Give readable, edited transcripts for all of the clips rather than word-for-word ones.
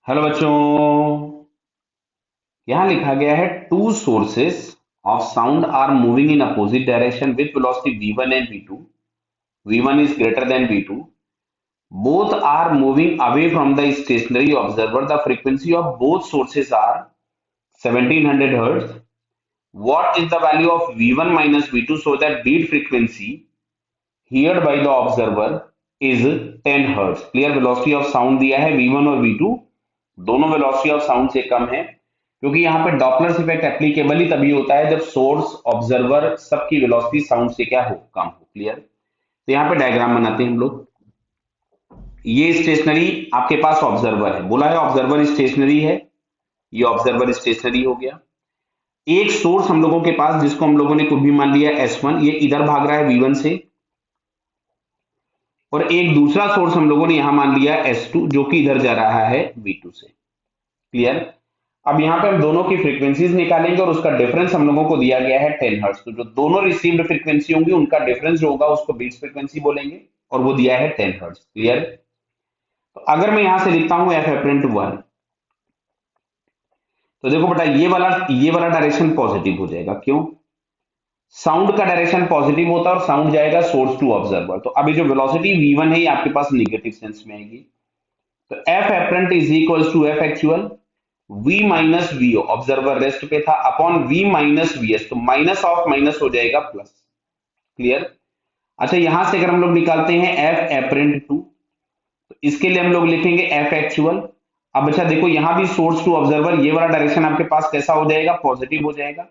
Hello बच्चों। यहां लिखा गया है two sources of sound are moving in opposite direction with velocity v1 and v2. v1 is greater than v2. Both are moving away from the stationary observer. The frequency of both sources are 1700 hertz. What is the value of v1 minus v2 so that beat frequency heard by the observer is 10 hertz. Clear. Velocity of sound दिया है v1 और v2 दोनों velocity of sound से कम है, क्योंकि यहाँ पे Doppler effect applicable ही तभी होता है जब सोर्स ऑब्जर्वर सबकी वेलोसिटी साउंड से क्या हो, कम हो। क्लियर। तो यहाँ पे डायग्राम बनाते हैं हम लोग। ये स्टेशनरी आपके पास ऑब्जर्वर है, बोला है ऑब्जर्वर स्टेशनरी है, ये ऑब्जर्वर स्टेशनरी हो गया। एक सोर्स हम लोगों के पास जिसको हम लोगों ने कुछ भी मान लिया S1, ये इधर भाग रहा है V1 से, और एक दूसरा सोर्स हम लोगों ने यहां मान लिया S2 जो कि इधर जा रहा है V2 से। क्लियर। अब यहाँ पे हम दोनों की फ्रीक्वेंसीज निकालेंगे और उसका डिफरेंस हम लोगों को दिया गया है 10 हर्ट्ज। तो जो दोनों रिसीव्ड फ्रीक्वेंसी होंगी उनका डिफरेंस जो होगा उसको बीट्स फ्रीक्वेंसी बोलेंगे, और वो दिया है 10 हर्ट्ज। क्लियर। तो अगर मैं यहां से लिखता हूं एफ एपरेंट 1, तो देखो बेटा ये वाला डायरेक्शन पॉजिटिव हो जाएगा। क्यों? साउंड का डायरेक्शन पॉजिटिव होता है और साउंड जाएगा सोर्स टू ऑब्जर्वर। तो अभी जो वेलोसिटी v1 है ये आपके पास निगेटिव सेंस में आएगी। तो F apparent is equal to F actual v minus V O, observer rest पे था, अपॉन v माइनस वीएस, तो माइनस ऑफ माइनस हो जाएगा प्लस। क्लियर। अच्छा, यहां से अगर हम लोग निकालते हैं एफ एपरेंट 2, तो इसके लिए हम लोग लिखेंगे एफ एक्चुअल। अब अच्छा देखो, यहां भी सोर्स टू ऑब्जर्वर, ये वाला डायरेक्शन आपके पास कैसा हो जाएगा, पॉजिटिव हो जाएगा।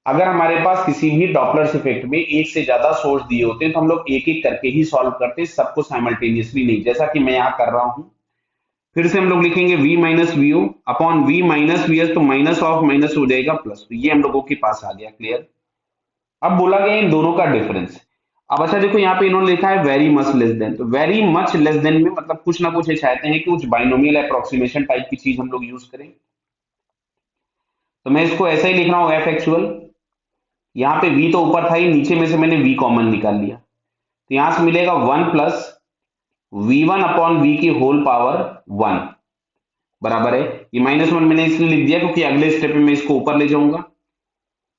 अगर हमारे पास किसी भी डॉपलर इफेक्ट में एक से ज्यादा सोर्स दिए होते हैं तो हम लोग एक एक करके ही सॉल्व करते, सबको साइमल्टेनियसली नहीं, जैसा कि मैं यहां कर रहा हूं। फिर से हम लोग लिखेंगे v minus V O upon v minus V S, तो माइनस ऑफ माइनस हो जाएगा प्लस। तो ये हम लोगों के पास आ गया। क्लियर। अब बोला गया इन दोनों का डिफरेंस। अब अच्छा देखो, यहाँ पे इन्होंने लिखा है वेरी मच लेस देन, तो वेरी मच लेस देन में मतलब कुछ ना कुछ ये चाहते हैं कि कुछ बाइनोमियल अप्रोक्सीमेशन टाइप की चीज हम लोग यूज करें। तो मैं इसको ऐसा ही लिख रहा हूं एफ एक्चुअल। यहाँ पे v तो ऊपर था ही, नीचे में से मैंने v कॉमन निकाल लिया, तो यहां से मिलेगा 1 प्लस v1 अपॉन v की होल पावर 1 बराबर है, ये -1 मैंने इसलिए लिख दिया क्योंकि अगले स्टेप में मैं इसको ऊपर ले जाऊंगा।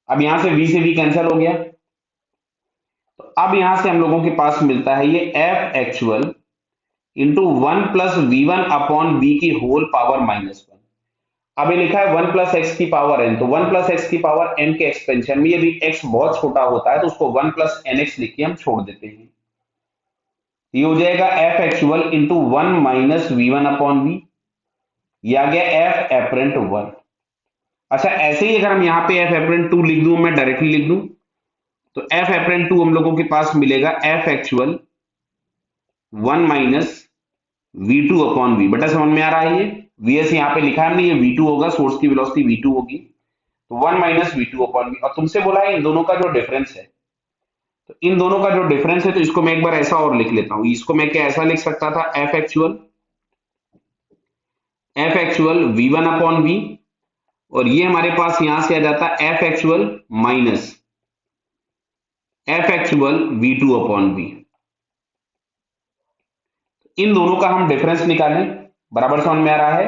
अब यहां से v से v कैंसिल हो गया, तो अब यहां से हम लोगों के पास मिलता है ये f actual into 1 plus V1 upon v की होल पावर -1। अब ये लिखा है 1 प्लस एक्स की पावर n, तो 1 प्लस एक्स की पावर n के एक्सपेंशन में यदि x बहुत छोटा होता है तो उसको 1 प्लस nx लिख के हम छोड़ देते हैं। ये हो जाएगा f actual into 1 minus V one upon V, ये आ गया f एपरेंट 1। अच्छा, ऐसे ही अगर हम यहाँ पे एफ एपरेंट 2 लिख दूं, मैं डायरेक्टली लिख दूं, तो एफ एपरेंट 2 हम लोगों के पास मिलेगा F actual 1 minus v2 upon V. बेटा समझ में आ रहा है? ये vs यहाँ पे लिखा है हमने, ये v2 होगा, सोर्स की वेलोसिटी v2 होगी, तो 1 माइनस v2 अपॉन वी। और तुमसे बोला है इन दोनों का जो डिफरेंस है, तो इन दोनों का जो डिफरेंस है, तो इसको मैं एक बार ऐसा और लिख लेता हूं। इसको मैं क्या ऐसा लिख सकता था, F actual v1 upon we, और ये हमारे पास यहां से आ जाता है f actual minus F actual v2 upon v. इन दोनों का हम डिफरेंस निकालें, बराबर समझ में आ रहा है?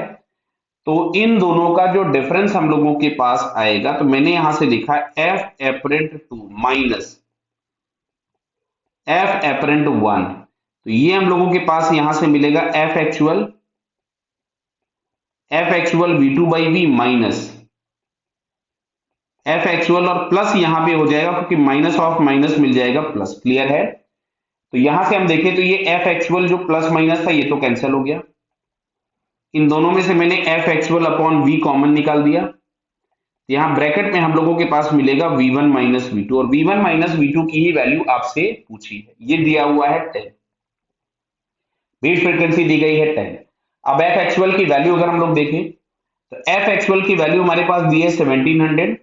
तो इन दोनों का जो डिफरेंस हम लोगों के पास आएगा, तो मैंने यहां से लिखा F apparent 2 minus F apparent 1, तो ये हम लोगों के पास यहां से मिलेगा F actual v2 by V minus F actual, और प्लस यहां पे हो जाएगा क्योंकि माइनस ऑफ माइनस मिल जाएगा प्लस। क्लियर है? तो यहां से हम देखें तो ये एफ एक्चुअल जो प्लस माइनस था ये तो कैंसिल हो गया, इन दोनों में से मैंने F actual upon V common निकाल दिया, यहां ब्रैकेट में हम लोगों के पास मिलेगा v1 माइनस वी2, और v1 माइनस वी2 की ही वैल्यू आपसे पूछी है, ये दिया हुआ है 10, बीट फ्रीक्वेंसी दी गई है 10। अब एफ एक्चुअल की वैल्यू अगर हम लोग देखें, तो एफ एक्चुअल की वैल्यू हमारे पास दी है 1700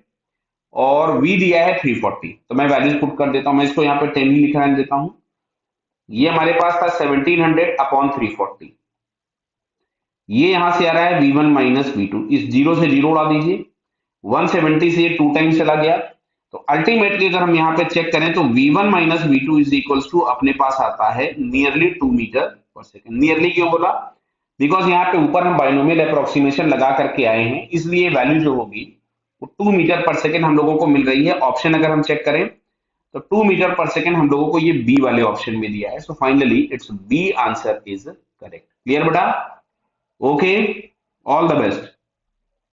और v दिया है 340, तो मैं वैल्यूज पुट कर देता हूं, मैं इसको यहाँ पे 10 ही लिखा देता हूं। ये हमारे पास था 1700 अपॉन 340, ये यहां से आ रहा है v1 माइनस वी2, इस जीरो से जीरो उड़ा दीजिए, 170 से 2 टाइम्स चला गया, तो अल्टीमेटली अगर हम यहाँ पे चेक करें तो v1 minus v two is equals to अपने पास आता है nearly 2 metre per second. Nearly क्यों बोला? बिकॉज यहाँ पे ऊपर हम बाइनोमियल अप्रोक्सीमेशन लगा करके आए हैं, इसलिए वैल्यू जो होगी वो 2 मीटर पर सेकेंड हम लोगों को मिल रही है। ऑप्शन अगर हम चेक करें तो 2 मीटर पर सेकेंड हम लोगों को ये बी वाले ऑप्शन में दिया है। So finally it's B answer is correct. Clear बेटा? Okay, all the best.